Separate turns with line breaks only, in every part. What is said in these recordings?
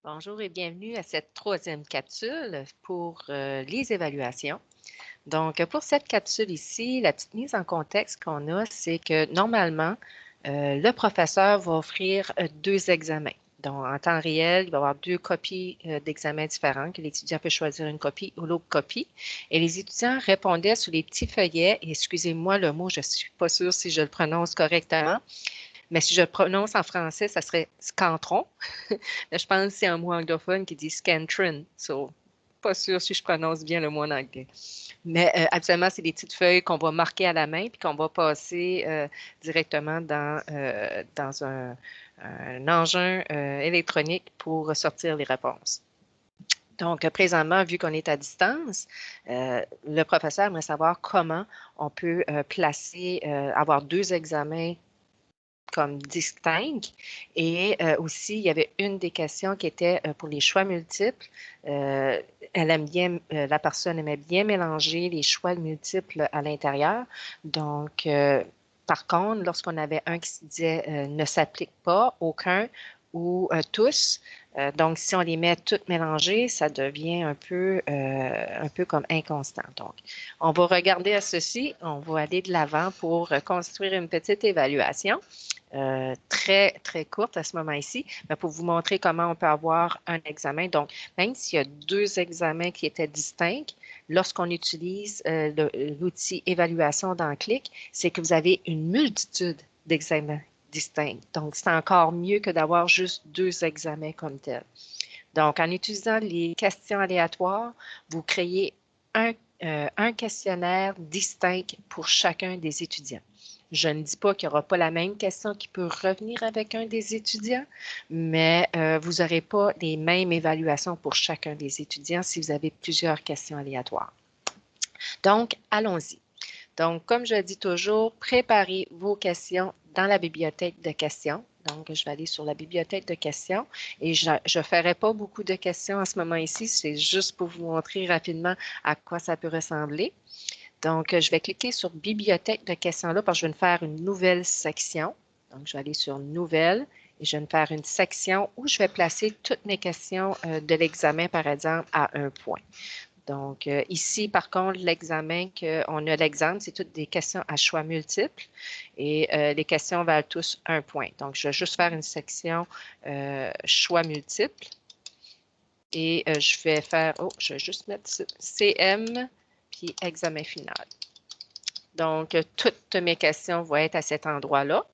Bonjour et bienvenue à cette troisième capsule pour les évaluations. Donc, pour cette capsule ici, la petite mise en contexte qu'on a, c'est que normalement, le professeur va offrir deux examens. Donc, en temps réel, il va y avoir deux copies d'examens différents, que l'étudiant peut choisir une copie ou l'autre copie. Et les étudiants répondaient sur les petits feuillets, et excusez-moi le mot, je ne suis pas sûre si je le prononce correctement, mais si je le prononce en français, ça serait scantron. Mais je pense que c'est un mot anglophone qui dit scantron. So, pas sûr si je prononce bien le mot en anglais. Mais habituellement, c'est des petites feuilles qu'on va marquer à la main puis qu'on va passer directement dans un engin électronique pour sortir les réponses. Donc, présentement, vu qu'on est à distance, le professeur aimerait savoir comment on peut avoir deux examens comme distincts. Et aussi, il y avait une des questions qui était pour les choix multiples. La personne aimait bien mélanger les choix multiples à l'intérieur. Donc, par contre, lorsqu'on avait un qui se disait ne s'applique pas, aucun ou tous, donc si on les met toutes mélangées, ça devient un peu comme inconstant. Donc, on va regarder à ceci, on va aller de l'avant pour construire une petite évaluation. Très, très courte à ce moment-ci, mais pour vous montrer comment on peut avoir un examen. Donc, même s'il y a deux examens qui étaient distincts, lorsqu'on utilise l'outil évaluation dans Clic, c'est que vous avez une multitude d'examens distincts. Donc, c'est encore mieux que d'avoir juste deux examens comme tels. Donc, en utilisant les questions aléatoires, vous créez un questionnaire distinct pour chacun des étudiants. Je ne dis pas qu'il n'y aura pas la même question qui peut revenir avec un des étudiants, mais vous n'aurez pas les mêmes évaluations pour chacun des étudiants si vous avez plusieurs questions aléatoires. Donc, allons-y. Donc, comme je dis toujours, préparez vos questions dans la bibliothèque de questions. Donc, je vais aller sur la bibliothèque de questions et je ne ferai pas beaucoup de questions en ce moment ici. C'est juste pour vous montrer rapidement à quoi ça peut ressembler. Donc, je vais cliquer sur bibliothèque de questions là parce que je vais me faire une nouvelle section. Donc, je vais aller sur nouvelle et je vais me faire une section où je vais placer toutes mes questions de l'examen, par exemple, à un point. Donc, ici, par contre, l'examen qu'on a l'exemple, c'est toutes des questions à choix multiples et les questions valent tous un point. Donc, je vais juste faire une section choix multiples et je vais juste mettre CM puis examen final. Donc, toutes mes questions vont être à cet endroit-là.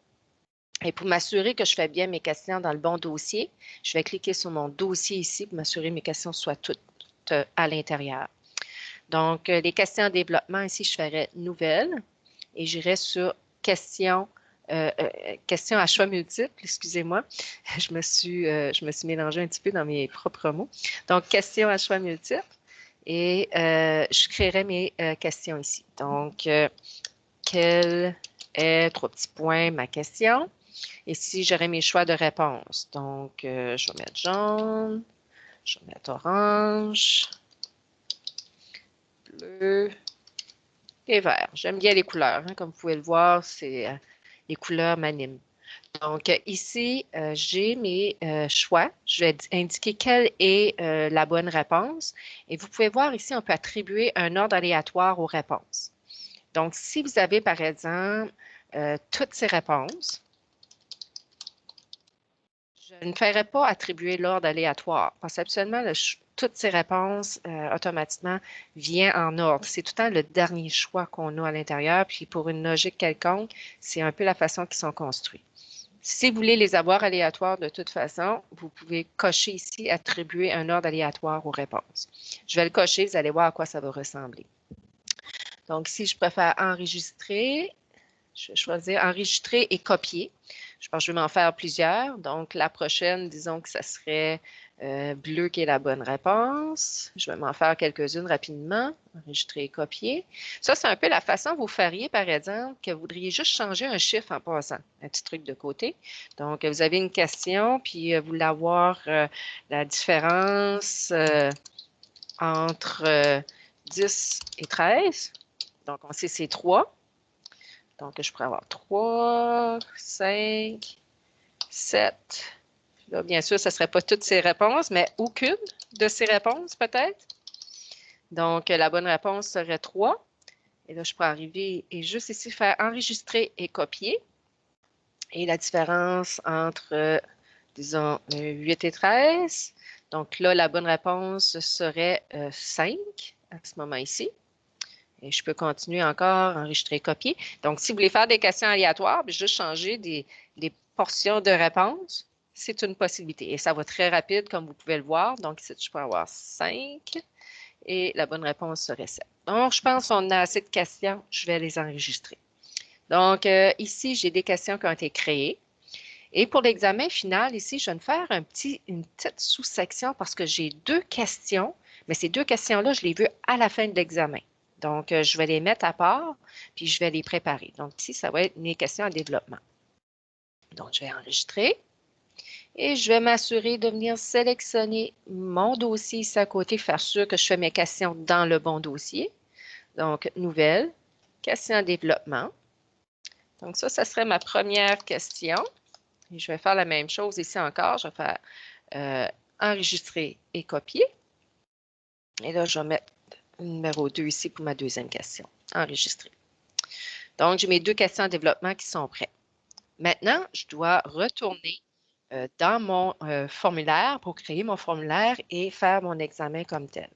Et pour m'assurer que je fais bien mes questions dans le bon dossier, je vais cliquer sur mon dossier ici pour m'assurer que mes questions soient toutes à l'intérieur. Donc, les questions en développement, ici, je ferai nouvelle et j'irai sur questions à choix multiples, excusez-moi. Je me suis mélangée un petit peu dans mes propres mots. Donc, questions à choix multiples et je créerai mes questions ici. Donc, quel est, trois petits points, ma question? Ici, j'aurai mes choix de réponse. Donc, je vais mettre jaune, je vais mettre orange, bleu et vert. J'aime bien les couleurs. Hein, comme vous pouvez le voir, les couleurs m'animent. Donc, ici, j'ai mes choix. Je vais indiquer quelle est la bonne réponse. Et vous pouvez voir ici, on peut attribuer un ordre aléatoire aux réponses. Donc, si vous avez, par exemple, toutes ces réponses, je ne ferai pas attribuer l'ordre aléatoire parce qu'habituellement, toutes ces réponses automatiquement viennent en ordre. C'est tout le temps le dernier choix qu'on a à l'intérieur. Puis pour une logique quelconque, c'est un peu la façon qu'ils sont construits. Si vous voulez les avoir aléatoires de toute façon, vous pouvez cocher ici, attribuer un ordre aléatoire aux réponses. Je vais le cocher, vous allez voir à quoi ça va ressembler. Donc, si je préfère enregistrer, je vais choisir enregistrer et copier. Je pense que je vais m'en faire plusieurs. Donc, la prochaine, disons que ça serait bleu qui est la bonne réponse. Je vais m'en faire quelques-unes rapidement. Enregistrer et copier. Ça, c'est un peu la façon que vous feriez, par exemple, que vous voudriez juste changer un chiffre en passant. Un petit truc de côté. Donc, vous avez une question, puis vous voulez avoir la différence entre 10 et 13. Donc, on sait c'est 3. Donc, je pourrais avoir 3, 5, 7, Là, bien sûr, ce ne serait pas toutes ces réponses, mais aucune de ces réponses peut-être. Donc, la bonne réponse serait 3. Et là, je peux arriver et juste ici faire enregistrer et copier. Et la différence entre, disons, 8 et 13. Donc là, la bonne réponse serait 5 à ce moment ici. Et je peux continuer encore, enregistrer, copier. Donc, si vous voulez faire des questions aléatoires, juste changer des portions de réponses, c'est une possibilité. Et ça va très rapide, comme vous pouvez le voir. Donc, ici, je peux avoir 5 et la bonne réponse serait 7. Donc, je pense qu'on a assez de questions. Je vais les enregistrer. Donc, ici, j'ai des questions qui ont été créées. Et pour l'examen final, ici, je viens de faire une petite sous-section parce que j'ai 2 questions, mais ces 2 questions-là, je les veux à la fin de l'examen. Donc, je vais les mettre à part, puis je vais les préparer. Donc, ici, ça va être mes questions en développement. Donc, je vais enregistrer et je vais m'assurer de venir sélectionner mon dossier ici à côté, faire sûr que je fais mes questions dans le bon dossier. Donc, nouvelle, question en développement. Donc, ça serait ma première question. Et je vais faire la même chose ici encore. Je vais faire enregistrer et copier. Et là, je vais mettre le numéro 2 ici pour ma deuxième question. Enregistrer. Donc, j'ai mes 2 questions en développement qui sont prêtes. Maintenant, je dois retourner dans mon formulaire pour créer mon formulaire et faire mon examen comme tel.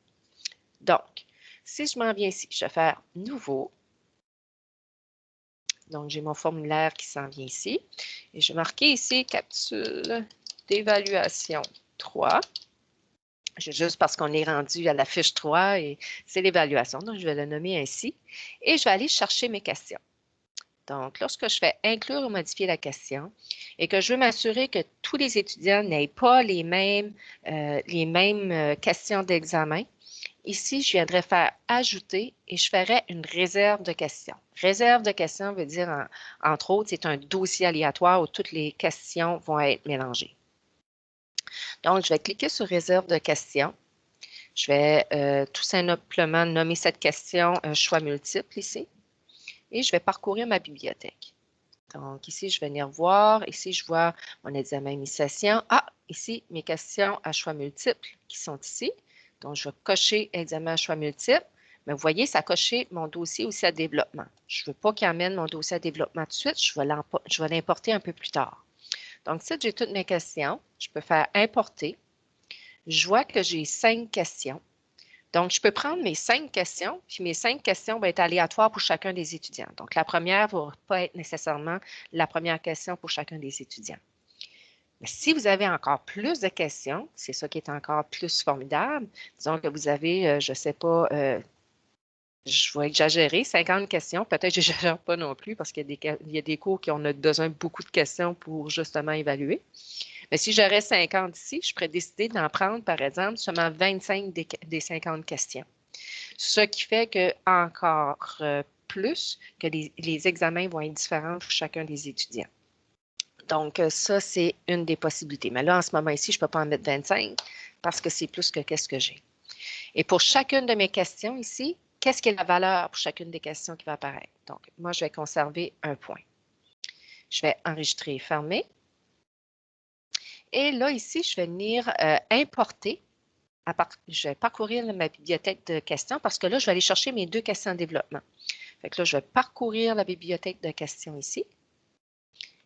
Donc, si je m'en viens ici, je vais faire « Nouveau ». Donc, j'ai mon formulaire qui s'en vient ici. Et je vais marquer ici « Capsule d'évaluation 3 ». Juste parce qu'on est rendu à la fiche 3 et c'est l'évaluation. Donc, je vais le nommer ainsi. Et je vais aller chercher mes questions. Donc, lorsque je fais inclure ou modifier la question et que je veux m'assurer que tous les étudiants n'aient pas les mêmes questions d'examen, ici, je viendrai faire ajouter et je ferai une réserve de questions. Réserve de questions veut dire, entre autres, c'est un dossier aléatoire où toutes les questions vont être mélangées. Donc, je vais cliquer sur réserve de questions. Je vais tout simplement nommer cette question choix multiple ici. Et je vais parcourir ma bibliothèque. Donc, ici, je vais venir voir. Ici, je vois mon examen initiation. Ah, ici, mes questions à choix multiples qui sont ici. Donc, je vais cocher examen à choix multiples. Mais vous voyez, ça a coché mon dossier aussi à développement. Je ne veux pas qu'il amène mon dossier à développement tout de suite. Je vais l'importer un peu plus tard. Donc, ici, j'ai toutes mes questions. Je peux faire importer. Je vois que j'ai 5 questions. Donc, je peux prendre mes 5 questions, puis mes 5 questions vont être aléatoires pour chacun des étudiants. Donc, la première ne va pas être nécessairement la première question pour chacun des étudiants. Mais si vous avez encore plus de questions, c'est ça qui est encore plus formidable. Disons que vous avez, je ne sais pas, je vais exagérer, 50 questions. Peut-être que je n'exagère pas non plus parce qu'il y a des cours qui ont besoin de beaucoup de questions pour justement évaluer. Mais si j'aurais 50 ici, je pourrais décider d'en prendre, par exemple, seulement 25 des 50 questions. Ce qui fait que encore plus que les examens vont être différents pour chacun des étudiants. Donc, ça, c'est une des possibilités. Mais là, en ce moment ici, je ne peux pas en mettre 25 parce que c'est plus que qu'est-ce que j'ai. Et pour chacune de mes questions ici, qu'est-ce qui est la valeur pour chacune des questions qui va apparaître? Donc, moi, je vais conserver un point. Je vais enregistrer et fermer. Et là, ici, je vais venir importer. Je vais parcourir ma bibliothèque de questions parce que là, je vais aller chercher mes 2 questions en développement. Fait que là, je vais parcourir la bibliothèque de questions ici.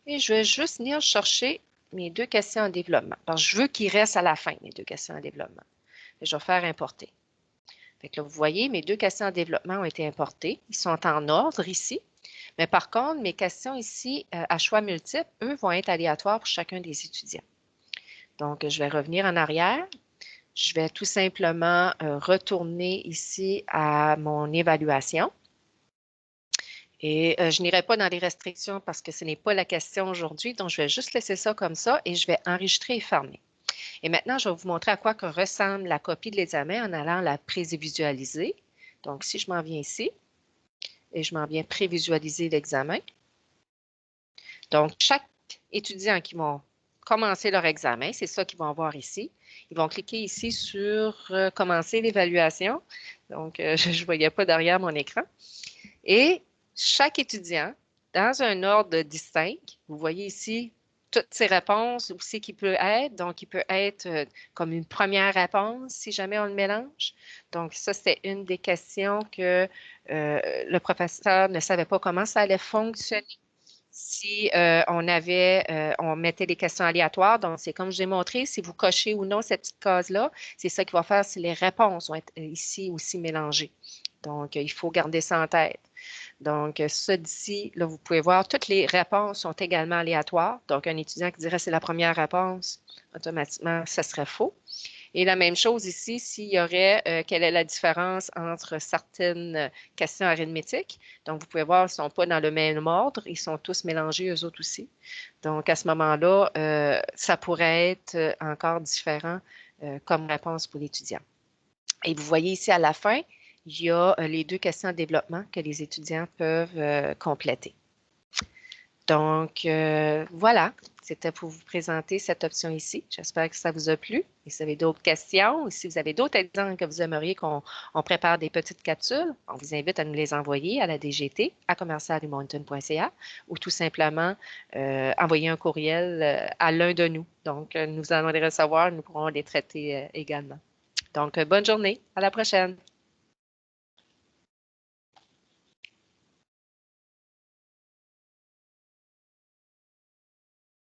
Et je vais juste venir chercher mes 2 questions en développement. Parce que je veux qu'ils restent à la fin, mes 2 questions en développement. Et je vais faire importer. Fait que là, vous voyez, mes 2 questions en développement ont été importées. Ils sont en ordre ici. Mais par contre, mes questions ici à choix multiples, eux, vont être aléatoires pour chacun des étudiants. Donc, je vais revenir en arrière. Je vais tout simplement retourner ici à mon évaluation. Et je n'irai pas dans les restrictions parce que ce n'est pas la question aujourd'hui. Donc, je vais juste laisser ça comme ça et je vais enregistrer et fermer. Et maintenant, je vais vous montrer à quoi que ressemble la copie de l'examen en allant la prévisualiser. Donc, si je m'en viens ici et je m'en viens prévisualiser l'examen. Donc, chaque étudiant qui va commencer leur examen, c'est ça qu'ils vont voir ici. Ils vont cliquer ici sur « Commencer l'évaluation ». Donc, je ne voyais pas derrière mon écran. Et chaque étudiant, dans un ordre distinct, vous voyez ici toutes ces réponses aussi qui peut être. Donc, il peut être comme une première réponse si jamais on le mélange. Donc, ça, c'était une des questions que le professeur ne savait pas comment ça allait fonctionner si on mettait des questions aléatoires. Donc, c'est comme je l'ai montré, si vous cochez ou non cette petite case-là, c'est ça qui va faire si les réponses vont être ici aussi mélangées. Donc, il faut garder ça en tête. Donc, ça d'ici, là, vous pouvez voir, toutes les réponses sont également aléatoires. Donc, un étudiant qui dirait c'est la première réponse, automatiquement, ça serait faux. Et la même chose ici, s'il y aurait, quelle est la différence entre certaines questions arithmétiques. Donc, vous pouvez voir, ils ne sont pas dans le même ordre, ils sont tous mélangés, eux autres aussi. Donc, à ce moment-là, ça pourrait être encore différent comme réponse pour l'étudiant. Et vous voyez ici à la fin, il y a les deux questions de développement que les étudiants peuvent compléter. Donc, voilà, c'était pour vous présenter cette option ici. J'espère que ça vous a plu. Et si vous avez d'autres questions ou si vous avez d'autres exemples que vous aimeriez qu'on prépare des petites capsules, on vous invite à nous les envoyer à la DGT, à commercial-humonton.ca ou tout simplement envoyer un courriel à l'un de nous. Donc, nous allons les recevoir, nous pourrons les traiter également. Donc, bonne journée. À la prochaine.